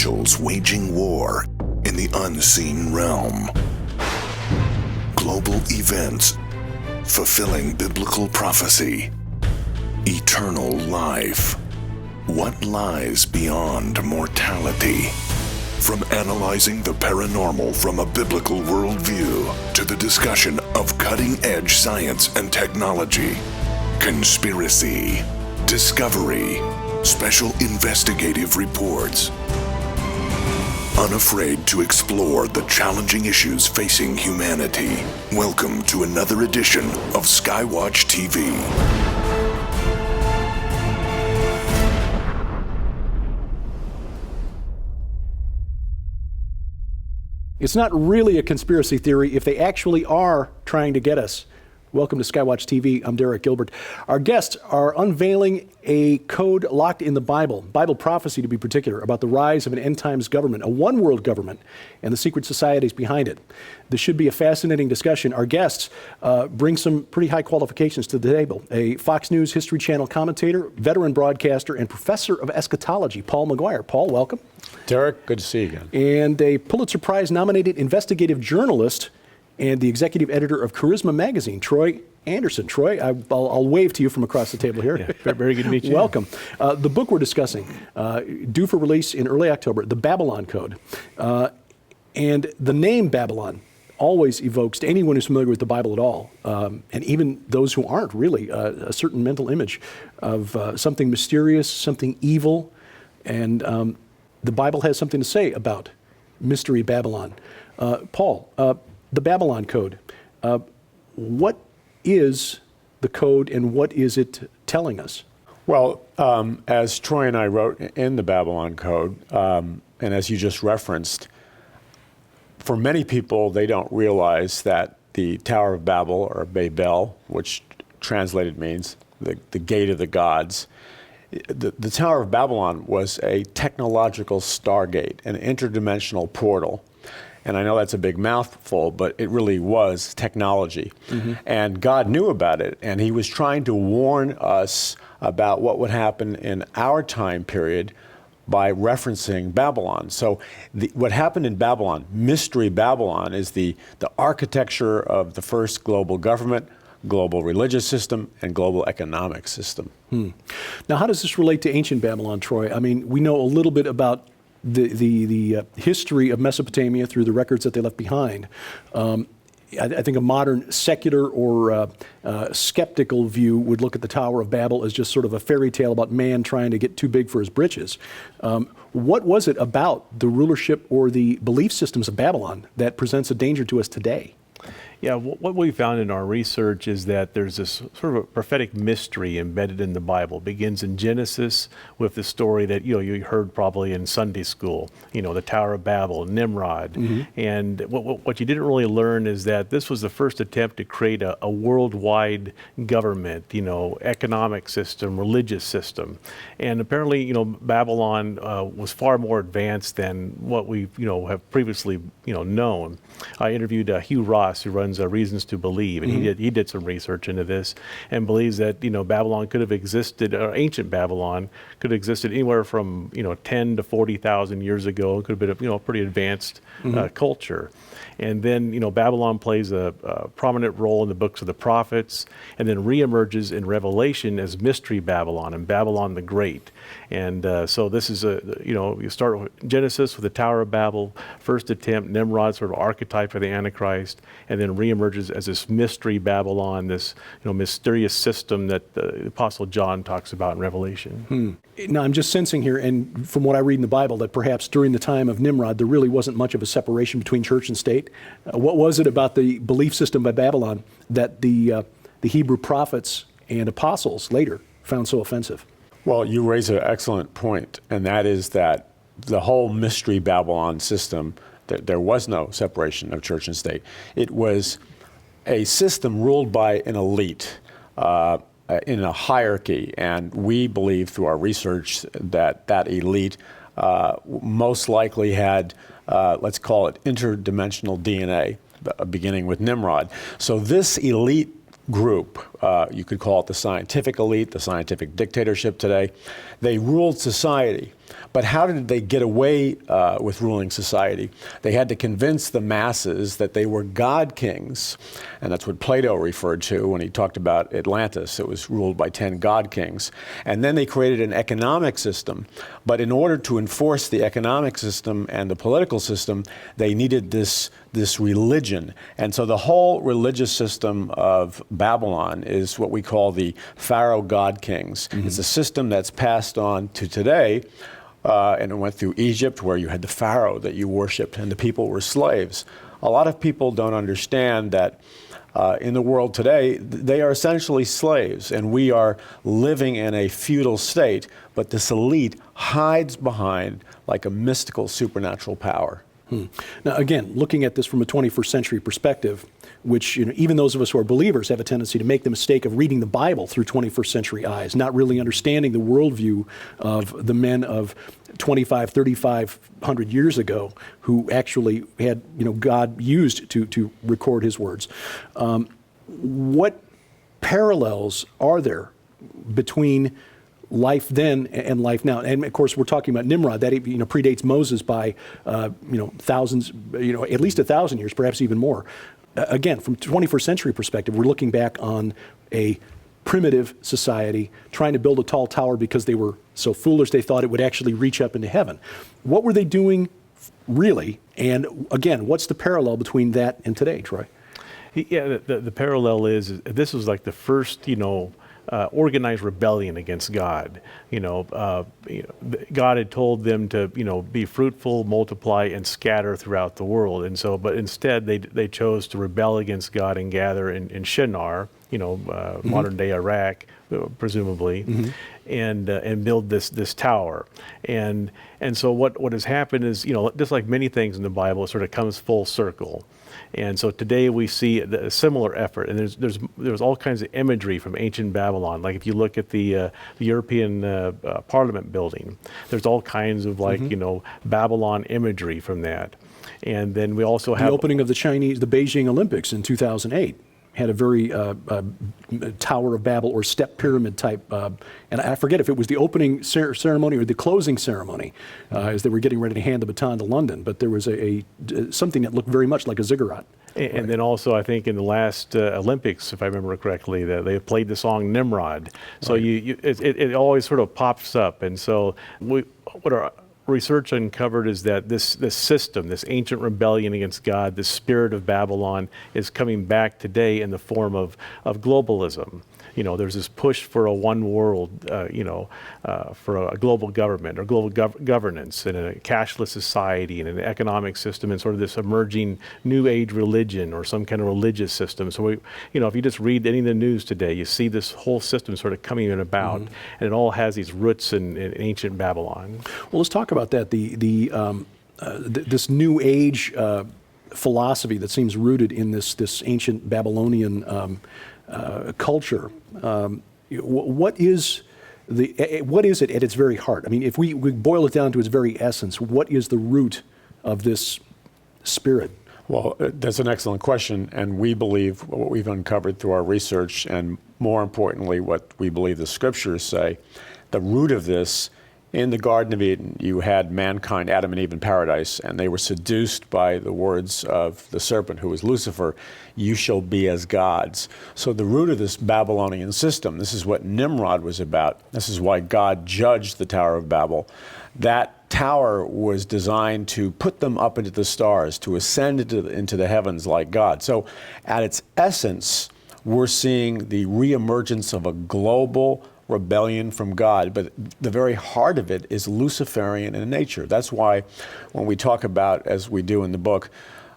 angels waging war in the unseen realm. Global events fulfilling biblical prophecy. Eternal life. What lies beyond mortality? From analyzing the paranormal from a biblical worldview to the discussion of cutting-edge science and technology, conspiracy, discovery, special investigative reports. Unafraid to explore the challenging issues facing humanity. Welcome to another edition of SkyWatch TV. It's not really a conspiracy theory if they actually are trying to get us. Welcome to SkyWatch TV. I'm Derek Gilbert. Our guests are unveiling a code locked in the Bible prophecy to be particular, about the rise of an end times government, a one world government, and the secret societies behind it. This should be a fascinating discussion. Our guests bring some pretty high qualifications to the table. A Fox News History Channel commentator, veteran broadcaster, and professor of eschatology, Paul McGuire. Paul, welcome. Derek, good to see you again. And a Pulitzer Prize nominated investigative journalist and the executive editor of Charisma magazine, Troy Anderson. Troy, I'll wave to you from across the table here. Yeah, very good to meet you. Welcome. The book we're discussing, due for release in early October, The Babylon Code. And the name Babylon always evokes, to anyone who's familiar with the Bible at all, and even those who aren't really, a certain mental image of something mysterious, something evil, and the Bible has something to say about Mystery Babylon. Paul, the Babylon Code. What is the code and what is it telling us? Well, as Troy and I wrote in the Babylon Code, and as you just referenced, for many people, they don't realize that the Tower of Babel, or Babel, which translated means the gate of the gods, the Tower of Babylon was a technological stargate, an interdimensional portal. And I know that's a big mouthful, but it really was technology. Mm-hmm. And God knew about it, and he was trying to warn us about what would happen in our time period by referencing Babylon. So what happened in Babylon, Mystery Babylon, is the architecture of the first global government, global religious system, and global economic system. Now, how does this relate to ancient Babylon, Troy? I mean, we know a little bit about the history of Mesopotamia through the records that they left behind. I think a modern secular or skeptical view would look at the Tower of Babel as just sort of a fairy tale about man trying to get too big for his britches. What was it about the rulership or the belief systems of Babylon that presents a danger to us today? Yeah, what we found in our research is that there's this sort of a prophetic mystery embedded in the Bible. It begins in Genesis with the story that you heard probably in Sunday school, the Tower of Babel, Nimrod. Mm-hmm. And what you didn't really learn is that this was the first attempt to create a worldwide government, economic system, religious system. And apparently, Babylon was far more advanced than what we, have previously, known. I interviewed Hugh Ross, who runs Reasons to Believe, and mm-hmm. he did some research into this and believes that Babylon could have existed, or ancient Babylon could have existed anywhere from 10 to 40,000 years ago. It could have been a pretty advanced mm-hmm. Culture. And then Babylon plays a prominent role in the books of the prophets, and then reemerges in Revelation as Mystery Babylon and Babylon the Great. And so this is you start with Genesis with the Tower of Babel, first attempt, Nimrod, sort of archetype for the Antichrist, and then reemerges as this Mystery Babylon, this mysterious system that the Apostle John talks about in Revelation. Now, I'm just sensing here, and from what I read in the Bible, that perhaps during the time of Nimrod, there really wasn't much of a separation between church and state. What was it about the belief system by Babylon that the Hebrew prophets and apostles later found so offensive? Well, you raise an excellent point, and that is that the whole Mystery Babylon system, there was no separation of church and state. It was a system ruled by an elite in a hierarchy, and we believe through our research that elite most likely had, let's call it interdimensional DNA, beginning with Nimrod. So this elite group you could call it the scientific elite, the scientific dictatorship today. They ruled society. But how did they get away with ruling society? They had to convince the masses that they were God kings. And that's what Plato referred to when he talked about Atlantis. It was ruled by 10 God kings. And then they created an economic system. But in order to enforce the economic system and the political system, they needed this religion. And so the whole religious system of Babylon is what we call the Pharaoh God kings. Mm-hmm. It's a system that's passed on to today. And it went through Egypt, where you had the Pharaoh that you worshipped, and the people were slaves. A lot of people don't understand that in the world today, they are essentially slaves, and we are living in a feudal state, but this elite hides behind like a mystical supernatural power. Now, again, looking at this from a 21st century perspective, which even those of us who are believers have a tendency to make the mistake of reading the Bible through 21st century eyes, not really understanding the worldview of the men of 3,500 years ago who actually had God used to record his words. What parallels are there between life then and life now? And of course, we're talking about Nimrod. That predates Moses by thousands, at least 1,000 years, perhaps even more. Again, from 21st century perspective, we're looking back on a primitive society trying to build a tall tower because they were so foolish they thought it would actually reach up into heaven. What were they doing really? And again, what's the parallel between that and today, Troy? Yeah, the parallel is this was like the first, organized rebellion against God. God had told them to, be fruitful, multiply, and scatter throughout the world. And so, but instead they chose to rebel against God and gather in Shinar, mm-hmm. modern day Iraq, presumably, mm-hmm. and build this tower. And so what has happened is, just like many things in the Bible, it sort of comes full circle. And so today we see a similar effort, and there's all kinds of imagery from ancient Babylon. Like if you look at the European Parliament building, there's all kinds of mm-hmm. Babylon imagery from that. And then we also have the opening of the Beijing Olympics in 2008. Had a very Tower of Babel or step pyramid type, and I forget if it was the opening ceremony or the closing ceremony as they were getting ready to hand the baton to London, but there was something that looked very much like a ziggurat. And then also, I think in the last Olympics, if I remember correctly, that they played the song Nimrod. So right. It always sort of pops up, and so what our research uncovered is that this system, this ancient rebellion against God, the spirit of Babylon, is coming back today in the form of globalism. There's this push for a one world, for a global government or global governance and a cashless society and an economic system and sort of this emerging new age religion or some kind of religious system. So if you just read any of the news today, you see this whole system sort of coming about, mm-hmm. and it all has these roots in ancient Babylon. Well, let's talk about that. This new age philosophy that seems rooted in this ancient Babylonian culture. What is it at its very heart? I mean, if we boil it down to its very essence, what is the root of this spirit? Well, that's an excellent question, and we believe what we've uncovered through our research, and more importantly, what we believe the scriptures say, the root of this. In the Garden of Eden, you had mankind, Adam and Eve in paradise, and they were seduced by the words of the serpent, who was Lucifer, you shall be as gods. So the root of this Babylonian system, this is what Nimrod was about. This is why God judged the Tower of Babel. That tower was designed to put them up into the stars, to ascend into the heavens like God. So at its essence, we're seeing the reemergence of a global rebellion from God, but the very heart of it is Luciferian in nature. That's why when we talk about, as we do in the book,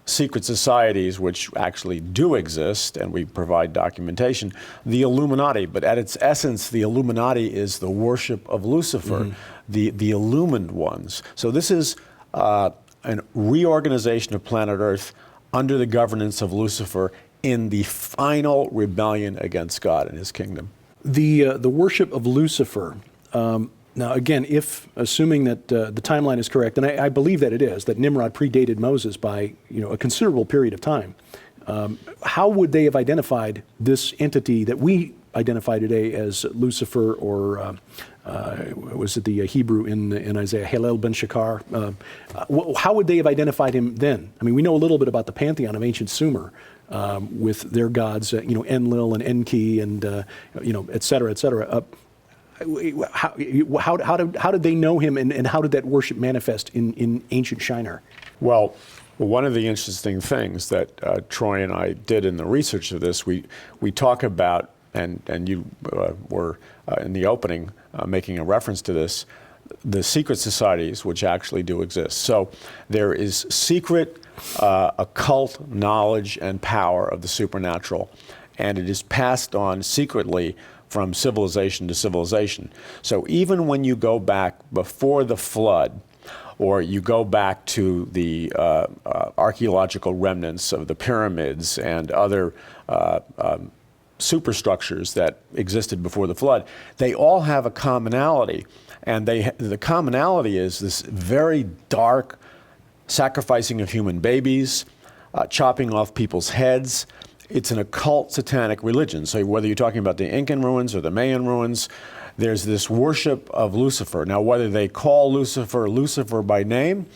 secret societies, which actually do exist, and we provide documentation, the Illuminati, but at its essence, the Illuminati is the worship of Lucifer, mm-hmm. the illumined ones. So this is an reorganization of planet Earth under the governance of Lucifer in the final rebellion against God and his kingdom. The worship of Lucifer. Now, again, if assuming that the timeline is correct, and I believe that it is, that Nimrod predated Moses by a considerable period of time. How would they have identified this entity that we identify today as Lucifer, or was it the Hebrew in Isaiah, Halel ben Shakar? How would they have identified him then? I mean, we know a little bit about the pantheon of ancient Sumer with their gods, Enlil and Enki, and et cetera, et cetera. How did they know him, and how did that worship manifest in ancient Shinar? Well, one of the interesting things that Troy and I did in the research of this, we talk about, and you were in the opening making a reference to this, the secret societies which actually do exist. So there is secret occult knowledge and power of the supernatural, and it is passed on secretly from civilization to civilization. So even when you go back before the flood, or you go back to the archaeological remnants of the pyramids and other superstructures that existed before the flood, they all have a commonality. And the commonality is this very dark sacrificing of human babies, chopping off people's heads. It's an occult satanic religion. So whether you're talking about the Incan ruins or the Mayan ruins, there's this worship of Lucifer. Now, whether they call Lucifer Lucifer by name,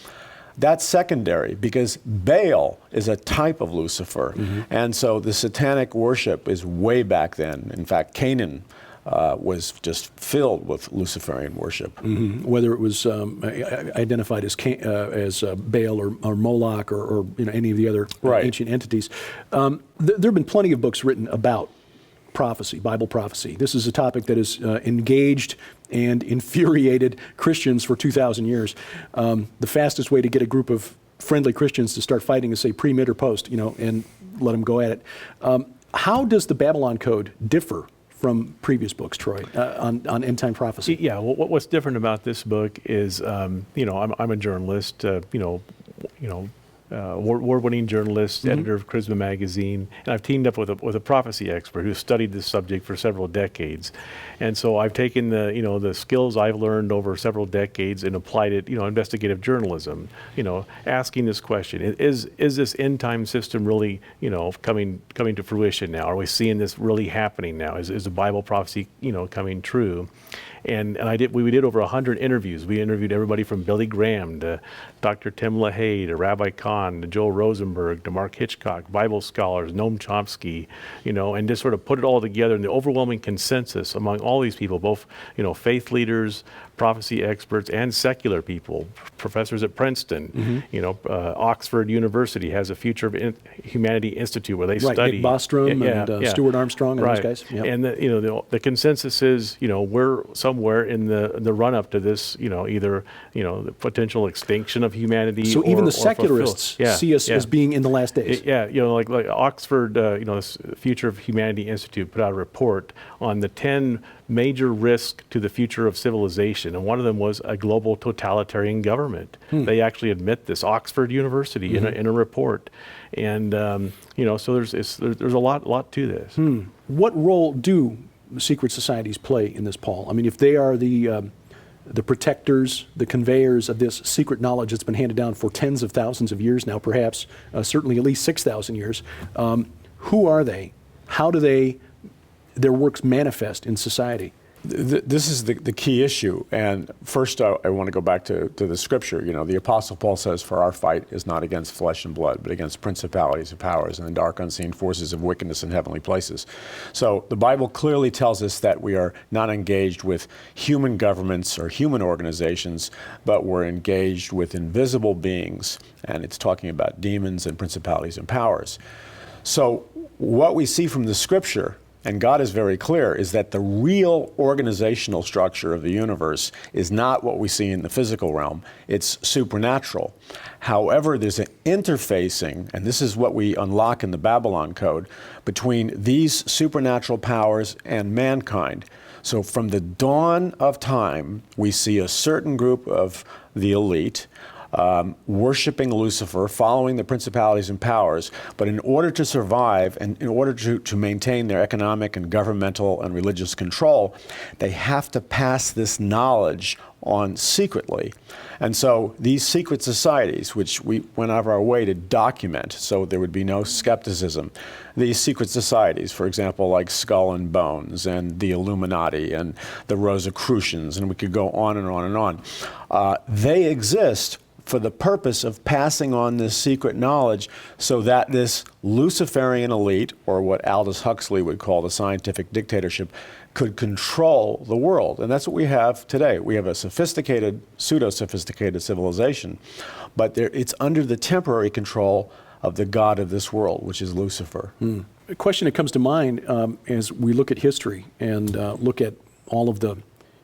that's secondary, because Baal is a type of Lucifer. Mm-hmm. And so the satanic worship is way back then. In fact, Canaan was just filled with Luciferian worship. Mm-hmm. Whether it was identified as Baal or Moloch or any of the other ancient entities. There have been plenty of books written about prophecy, Bible prophecy. This is a topic that has engaged and infuriated Christians for 2,000 years. The fastest way to get a group of friendly Christians to start fighting is say pre, mid, or post, and let them go at it. How does the Babylon Code differ from previous books, Troy, on end-time prophecy? Yeah, what's different about this book is, I'm a journalist, award-winning journalist, mm-hmm. editor of Charisma Magazine, and I've teamed up with a prophecy expert who's studied this subject for several decades. And so I've taken the skills I've learned over several decades and applied it, investigative journalism, asking this question: Is this end-time system really, coming to fruition now? Are we seeing this really happening now? Is the Bible prophecy, coming true? And we did over 100 interviews. We interviewed everybody from Billy Graham to Dr. Tim LaHaye to Rabbi Kahn to Joel Rosenberg to Mark Hitchcock, Bible scholars, Noam Chomsky, and just sort of put it all together. And the overwhelming consensus among all these people, both faith leaders, prophecy experts, and secular people, professors at Princeton, mm-hmm. Oxford University has a Future of Humanity Institute where they study. Nick Bostrom and Stuart Armstrong and those guys. Yep. And the consensus is, we're somewhere in the run-up to this, either the potential extinction of humanity. So even the secularists see us as being in the last days. Like Oxford, this Future of Humanity Institute put out a report on the 10 major risks to the future of civilization, and one of them was a global totalitarian government. They actually admit this. Oxford University mm-hmm. in a report, and so there's a lot to this. What role do secret societies play in this, Paul? I mean, if they are the protectors, the conveyors of this secret knowledge that's been handed down for tens of thousands of years now, perhaps certainly at least 6,000 years, who are they? How do their works manifest in society? This is the key issue. And first, I want to go back to the scripture. The Apostle Paul says, "For our fight is not against flesh and blood, but against principalities and powers and the dark unseen forces of wickedness in heavenly places." So the Bible clearly tells us that we are not engaged with human governments or human organizations, but we're engaged with invisible beings. And it's talking about demons and principalities and powers. So what we see from the scripture, and God is very clear, is that the real organizational structure of the universe is not what we see in the physical realm. It's supernatural. However, there's an interfacing, and this is what we unlock in the Babylon Code, between these supernatural powers and mankind. So from the dawn of time, we see a certain group of the elite worshiping Lucifer, following the principalities and powers. But in order to survive and in order to maintain their economic and governmental and religious control, they have to pass this knowledge on secretly. And so these secret societies, which we went out of our way to document so there would be no skepticism, these secret societies, for example, like Skull and Bones and the Illuminati and the Rosicrucians, and we could go on and on and on, they exist for the purpose of passing on this secret knowledge so that this Luciferian elite, or what Aldous Huxley would call the scientific dictatorship, could control the world. And that's what we have today. We have a sophisticated, pseudo-sophisticated civilization, but it's under the temporary control of the god of this world, which is Lucifer. A question that comes to mind as we look at history and look at all of the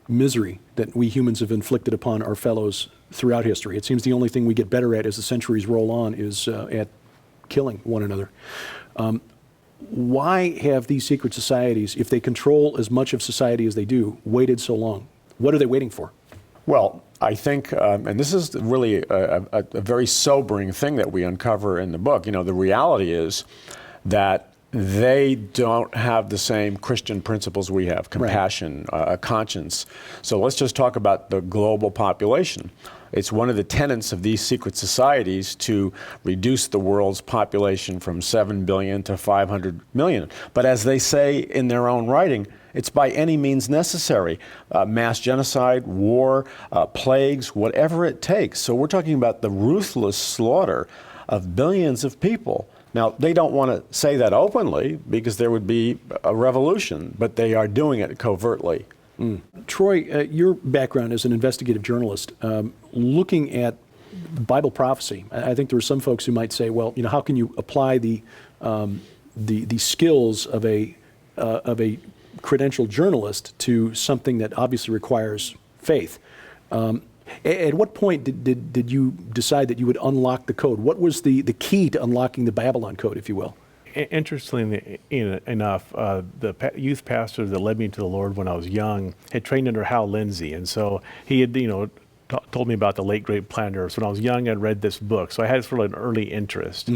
misery that we humans have inflicted upon our fellows throughout history. It seems the only thing we get better at as the centuries roll on is at killing one another. Why have these secret societies, if they control as much of society as they do, waited so long? What are they waiting for? Well, I think, and this is really a very sobering thing that we uncover in the book. You know, the reality is that they don't have the same Christian principles we have, compassion, a conscience. So let's just talk about the global population. It's one of the tenets of these secret societies to reduce the world's population from 7 billion to 500 million. But as they say in their own writing, it's by any means necessary. Mass genocide, war, plagues, whatever it takes. So we're talking about the ruthless slaughter of billions of people. Now, they don't want to say that openly because there would be a revolution, but they are doing it covertly. Troy, your background as an investigative journalist, looking at Bible prophecy, I think there are some folks who might say, well, you know, how can you apply the skills of a credentialed journalist to something that obviously requires faith? At what point did you decide that you would unlock the code? What was the key to unlocking the Babylon Code, if you will? Interestingly enough, the youth pastor that led me to the Lord when I was young had trained under Hal Lindsey, and so he had, told me about the late great planet Earth. So when I was young, I'd read this book, so I had sort of an early interest.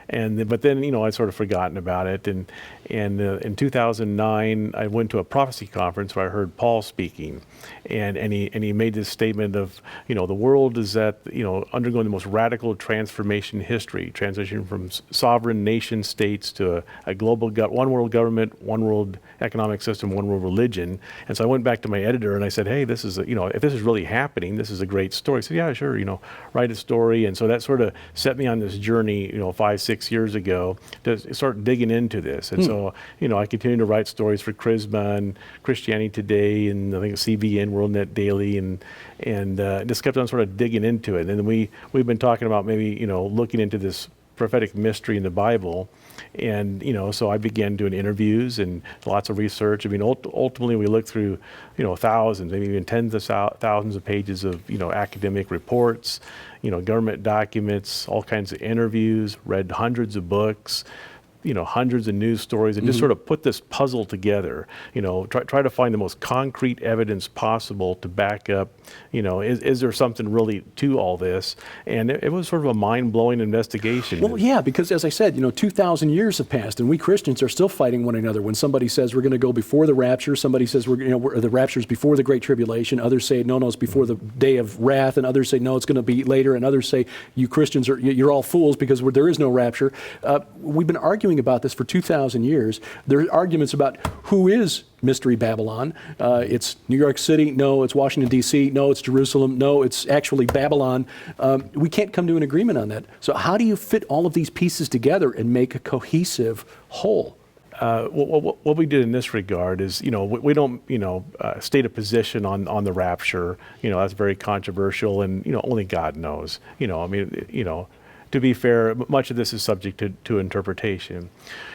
But then I'd sort of forgotten about it. And in 2009, I went to a prophecy conference where I heard Paul speaking, and he made this statement of the world is undergoing the most radical transformation in history, transition from sovereign nation states to a global one world government, one world economic system, one world religion. And so I went back to my editor and I said, hey, this is if this is really happening, this is a great story. He said, yeah, sure, write a story. And so that sort of set me on this journey, 5-6 years ago to start digging into this. And so, I continued to write stories for Charisma and Christianity Today and I think CBN, WorldNet Daily, and just kept on sort of digging into it. And then we've been talking about maybe, looking into this prophetic mystery in the Bible. And, so I began doing interviews and lots of research. I mean, ultimately we looked through, thousands, maybe even tens of thousands of pages of, academic reports, government documents, all kinds of interviews, read hundreds of books, hundreds of news stories, and just sort of put this puzzle together, try to find the most concrete evidence possible to back up, is there something really to all this? And it was sort of a mind-blowing investigation. Well, yeah, because as I said, 2,000 years have passed, and we Christians are still fighting one another. When somebody says we're going to go before the rapture, somebody says the rapture's before the Great Tribulation, others say, no, it's before the day of wrath, and others say, no, it's going to be later, and others say, you Christians you're all fools because there is no rapture. We've been arguing about this for 2,000 years. There are arguments about who is Mystery Babylon. It's New York City. No, it's Washington, D.C. No, it's Jerusalem. No, it's actually Babylon. We can't come to an agreement on that. So how do you fit all of these pieces together and make a cohesive whole? What we did in this regard is, we don't, state a position on the rapture. That's very controversial, and only God knows. To be fair, much of this is subject to interpretation.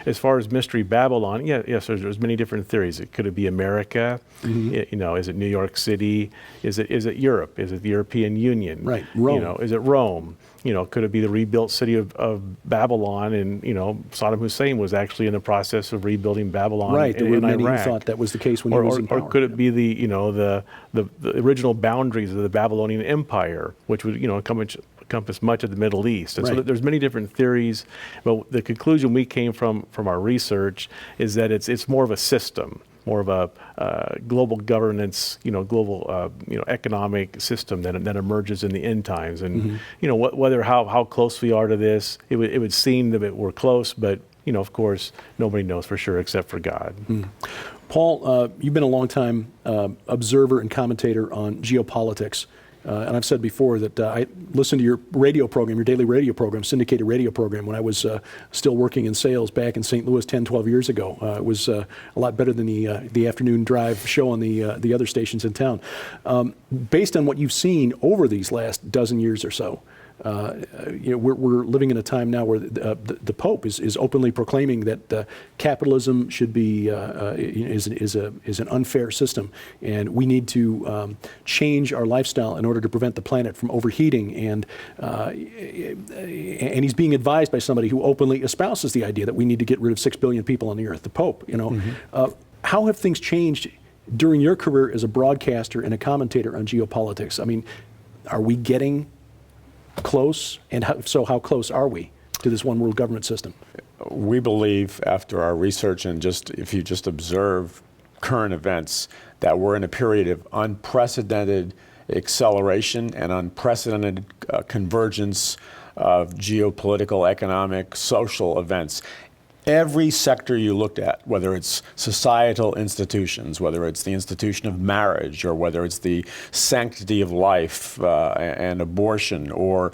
As far as Mystery Babylon, yes, there's many different theories. Could it be America? Is it New York City? Is it Europe? Is it the European Union? Right, Rome. Is it Rome? Could it be the rebuilt city of Babylon? And Saddam Hussein was actually in the process of rebuilding Babylon. Right, there were many Iraq. who thought that was the case when he was in power. Or could it be the original boundaries of the Babylonian Empire, which would encompass much of the Middle East. And so Right. there's many different theories, but the conclusion we came from our research is that it's more of a system, more of a global governance, global economic system that emerges in the end times. And whether how close we are to this, it would seem that we're close, but of course, nobody knows for sure except for God. Paul, you've been a long time observer and commentator on geopolitics. And I've said before that I listened to your radio program, your daily radio program, syndicated radio program, when I was still working in sales back in St. Louis 10, 12 years ago. It was a lot better than the afternoon drive show on the other stations in town. Based on what you've seen over these last dozen years or so, we're living in a time now where the Pope is openly proclaiming that capitalism should be is an unfair system, and we need to change our lifestyle in order to prevent the planet from overheating. And he's being advised by somebody who openly espouses the idea that we need to get rid of 6 billion people on the earth. The Pope, how have things changed during your career as a broadcaster and a commentator on geopolitics? I mean, are we getting close, and how close are we to this one world government system? We believe, after our research and if you just observe current events, that we're in a period of unprecedented acceleration and unprecedented convergence of geopolitical, economic, social events. Every sector you looked at, whether it's societal institutions, whether it's the institution of marriage, or whether it's the sanctity of life and abortion, or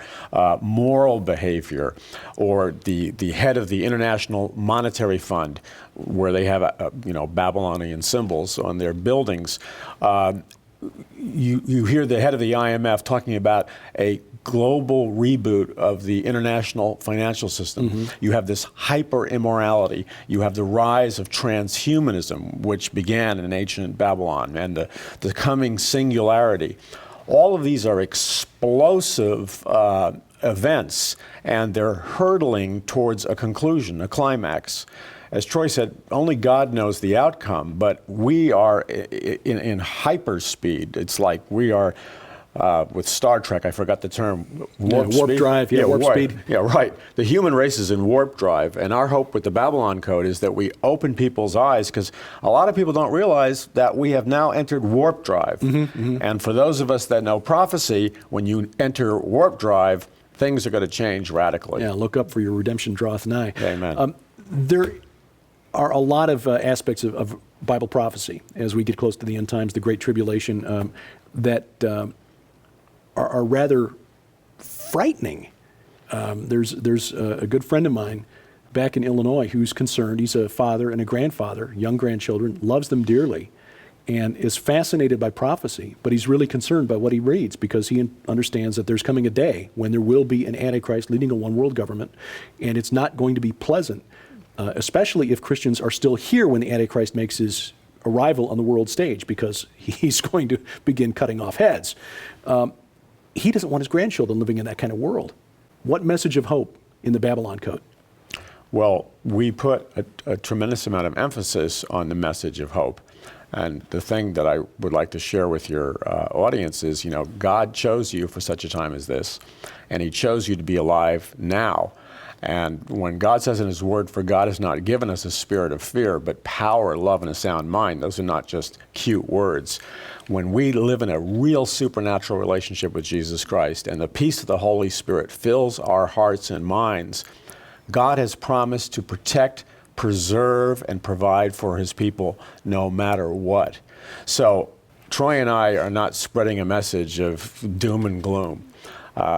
moral behavior, or the head of the International Monetary Fund, where they have Babylonian symbols on their buildings. You hear the head of the IMF talking about a global reboot of the international financial system. You have this hyper immorality. You have the rise of transhumanism, which began in ancient Babylon, and the coming singularity. All of these are explosive events, and they're hurtling towards a conclusion, a climax. As Troy said, only God knows the outcome, but we are in hyperspeed. It's like we are, with Star Trek, I forgot the term, warp drive, warp speed. Yeah, right. The human race is in warp drive, and our hope with the Babylon Code is that we open people's eyes, because a lot of people don't realize that we have now entered warp drive. And for those of us that know prophecy, when you enter warp drive, things are going to change radically. Yeah, look up, for your redemption draweth nigh. Amen. There are a lot of aspects of Bible prophecy as we get close to the end times, the Great Tribulation, that are rather frightening. There's a good friend of mine back in Illinois who's concerned. He's a father and a grandfather, young grandchildren, loves them dearly, and is fascinated by prophecy, but he's really concerned by what he reads, because he understands that there's coming a day when there will be an Antichrist leading a one world government, and it's not going to be pleasant. Especially if Christians are still here when the Antichrist makes his arrival on the world stage, because he's going to begin cutting off heads. He doesn't want his grandchildren living in that kind of world. What message of hope in the Babylon Code? Well, we put a tremendous amount of emphasis on the message of hope. And the thing that I would like to share with your audience is, God chose you for such a time as this, and he chose you to be alive now. And when God says in his word, "For God has not given us a spirit of fear, but power, love, and a sound mind," those are not just cute words. When we live in a real supernatural relationship with Jesus Christ, and the peace of the Holy Spirit fills our hearts and minds, God has promised to protect, preserve, and provide for his people no matter what. So Troy and I are not spreading a message of doom and gloom.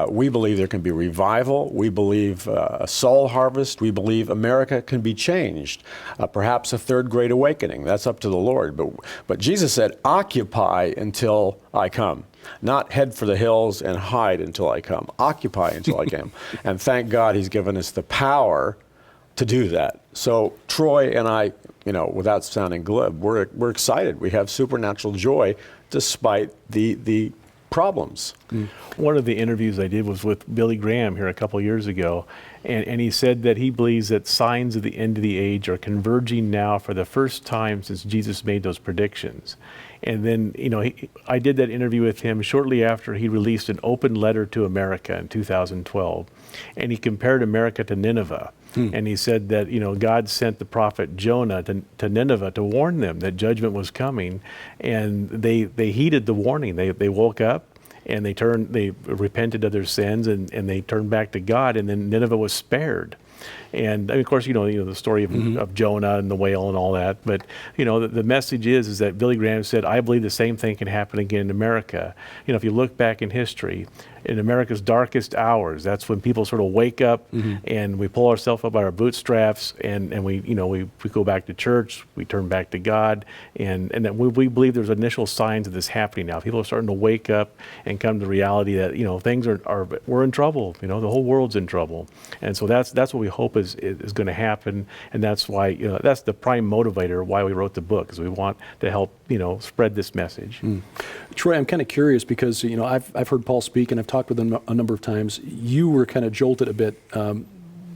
We believe there can be revival. We believe a soul harvest. We believe America can be changed. Perhaps a third great awakening. That's up to the Lord. But Jesus said, "Occupy until I come." Not head for the hills and hide until I come. Occupy until I come. And thank God he's given us the power to do that. So Troy and I, without sounding glib, we're excited. We have supernatural joy despite the problems. One of the interviews I did was with Billy Graham here a couple years ago, and he said that he believes that signs of the end of the age are converging now for the first time since Jesus made those predictions. And then, I did that interview with him shortly after he released an open letter to America in 2012. And he compared America to Nineveh. And he said that, God sent the prophet Jonah to Nineveh to warn them that judgment was coming. And they heeded the warning. They woke up and they repented of their sins and they turned back to God. And then Nineveh was spared. And of course, the story of Jonah and the whale and all that. But, the message is that Billy Graham said, I believe the same thing can happen again in America. If you look back in history, in America's darkest hours, that's when people sort of wake up and we pull ourselves up by our bootstraps and we go back to church, we turn back to God. And that we believe there's initial signs of this happening now. People are starting to wake up and come to the reality that, things we're in trouble. The whole world's in trouble. And so that's what we hope is going to happen. And that's why, that's the prime motivator why we wrote the book, is we want to help, spread this message. Troy, I'm kind of curious because, I've heard Paul speak and I've talked with him a number of times. You were kind of jolted a bit,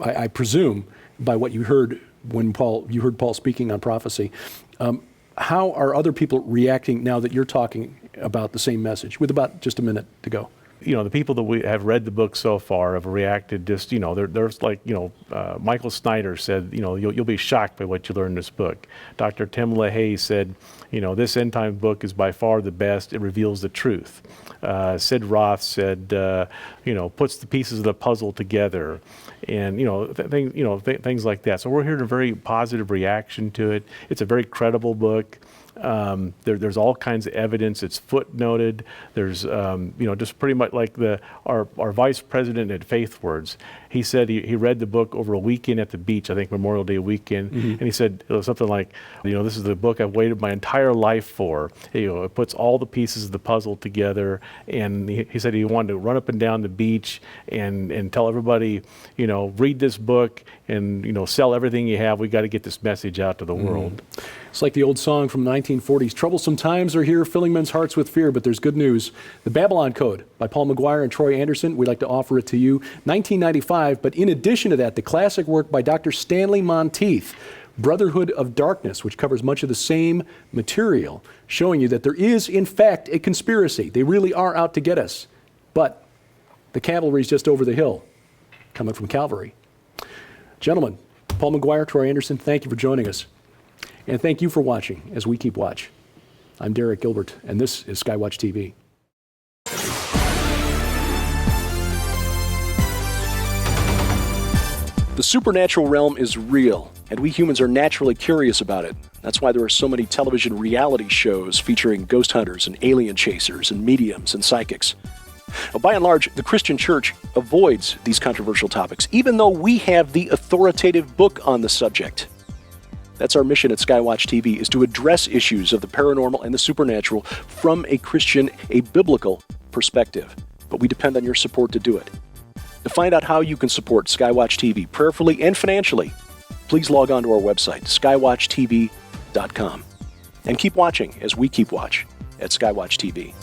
I presume, by what you heard when you heard Paul speaking on prophecy. How are other people reacting now that you're talking about the same message, with about just a minute to go? The people that we have read the book so far have reacted just, there's like, Michael Snyder said, you'll be shocked by what you learn in this book. Dr. Tim LaHaye said, this end time book is by far the best. It reveals the truth. Sid Roth said, puts the pieces of the puzzle together, and things like that. So we're hearing a very positive reaction to it. It's a very credible book. There's all kinds of evidence. It's footnoted. There's, just pretty much like our vice president at Faith Words. He said he read the book over a weekend at the beach, I think Memorial Day weekend, and he said it was something like, this is the book I've waited my entire life for. It puts all the pieces of the puzzle together, and he said he wanted to run up and down the beach and tell everybody, read this book and, sell everything you have. We got to get this message out to the world. It's like the old song from the 1940s. Troublesome times are here, filling men's hearts with fear, but there's good news. The Babylon Code by Paul McGuire and Troy Anderson. We'd like to offer it to you. 1995, but in addition to that, the classic work by Dr. Stanley Monteith, Brotherhood of Darkness, which covers much of the same material, showing you that there is, in fact, a conspiracy. They really are out to get us. But the cavalry's just over the hill, coming from Calvary. Gentlemen, Paul McGuire, Troy Anderson, thank you for joining us. And thank you for watching as we keep watch. I'm Derek Gilbert, and this is SkyWatch TV. The supernatural realm is real, and we humans are naturally curious about it. That's why there are so many television reality shows featuring ghost hunters and alien chasers and mediums and psychics. Now, by and large, the Christian church avoids these controversial topics, even though we have the authoritative book on the subject. That's our mission at SkyWatch TV, is to address issues of the paranormal and the supernatural from a Christian, a biblical perspective. But we depend on your support to do it. To find out how you can support SkyWatch TV prayerfully and financially, please log on to our website, skywatchtv.com. And keep watching as we keep watch at SkyWatch TV.